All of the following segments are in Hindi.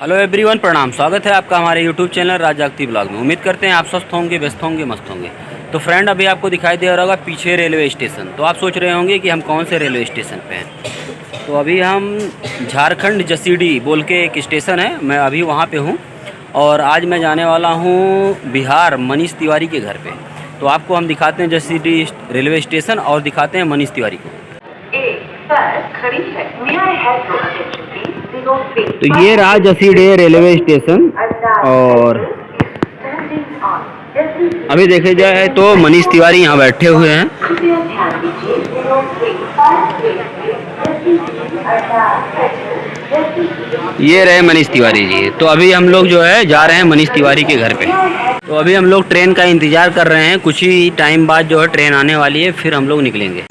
हेलो एवरीवन, प्रणाम। स्वागत है आपका हमारे यूट्यूब चैनल राज जागती ब्लॉग में। उम्मीद करते हैं आप स्वस्थ होंगे, व्यस्त होंगे, मस्त होंगे। तो फ्रेंड, अभी आपको दिखाई दे रहा होगा पीछे रेलवे स्टेशन। तो आप सोच रहे होंगे कि हम कौन से रेलवे स्टेशन पे हैं। तो अभी हम झारखंड जसीडी बोल के एक स्टेशन है, मैं अभी वहाँ पे हूँ। और आज मैं जाने वाला हूँ बिहार मनीष तिवारी के घर पे। तो आपको हम दिखाते हैं जसीडी रेलवे स्टेशन और दिखाते हैं मनीष तिवारी को। तो ये रहा जसीडे रेलवे स्टेशन। और अभी देखे जाए तो मनीष तिवारी यहाँ बैठे हुए हैं। ये रहे मनीष तिवारी जी। तो अभी हम लोग जो है जा रहे हैं मनीष तिवारी के घर पे। तो अभी हम लोग ट्रेन का इंतज़ार कर रहे हैं। कुछ ही टाइम बाद जो है ट्रेन आने वाली है, फिर हम लोग निकलेंगे।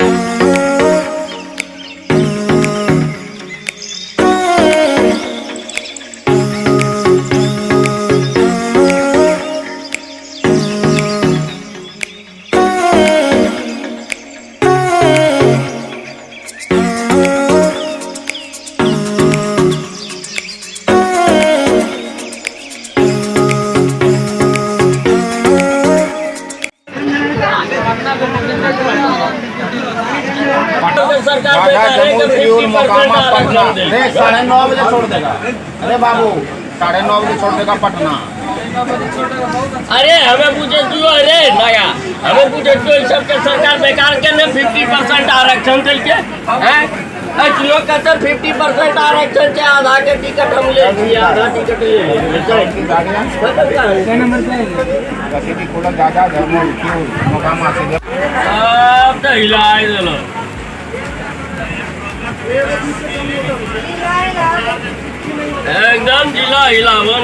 सरकार 9:30 बजे छोड़ देगा। अरे बाबू 9:30 बजे छोड़ देगा पटना। अरे हमें पूछे क्यों? अरे नया हमें पूछे क्यों? सबके सरकार बेकार के ने 50% आरक्षण दिल के हैं। क्यों कहते 50% आरक्षण से आधा के टिकट हम ले लिए, आधा टिकट ले अब तो हिलाए दिलो। एकदम जिला हिलावन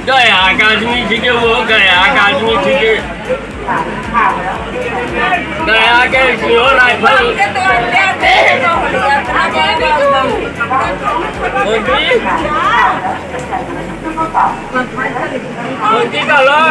गया आदमी थी के वो गया आदमी थी के गया के सियो राइफल होती कलो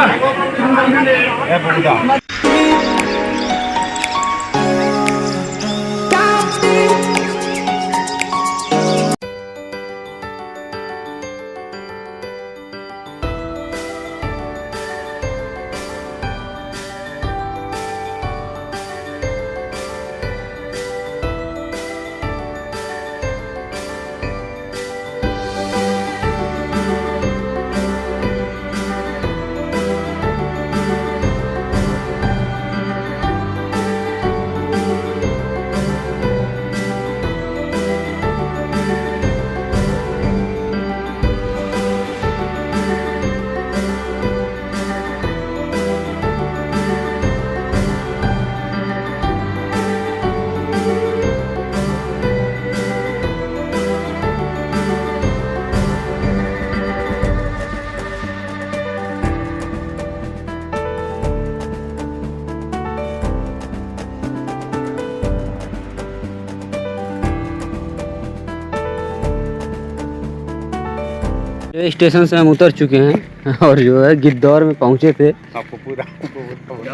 स्टेशन से हम उतर चुके हैं और जो है गिद्धौर में पहुंचे थे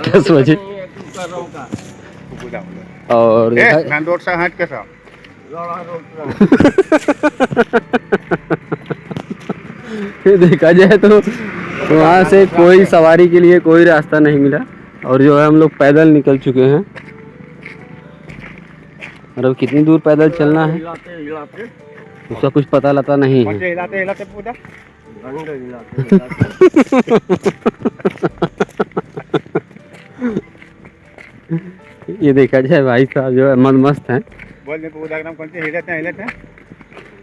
10 बजे। और देखा जाए तो वहाँ से कोई सवारी के लिए कोई रास्ता नहीं मिला और जो है हम लोग पैदल निकल चुके हैं। और अब कितनी दूर पैदल चलना है उसका कुछ पता लता नहीं है। ये देखा जाए भाई साहब जो है मस्त हैं।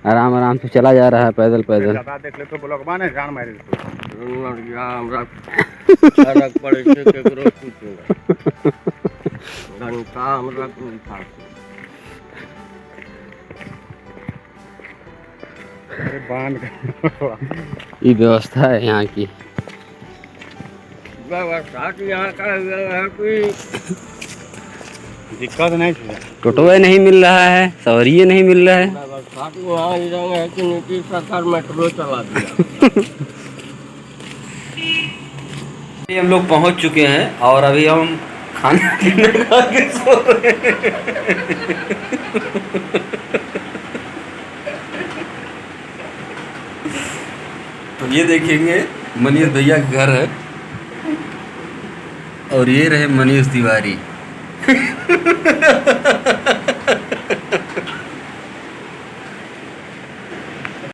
आराम आराम से चला जा रहा है पैदल पैदल। ये व्यवस्था है यहाँ की। व्यवस्था यहाँ का कोई दिक्कत नहीं, टोटोए नहीं मिल रहा है, सवारी नहीं मिल रहा है। व्यवस्था वहाँ है कि नीतीश सरकार मेट्रो चला दिया। हम लोग पहुँच चुके हैं और अभी हम खाना पीना खा के सो रहे हैं। तो ये देखेंगे मनीष भैया का घर है और ये रहे मनीष तिवारी।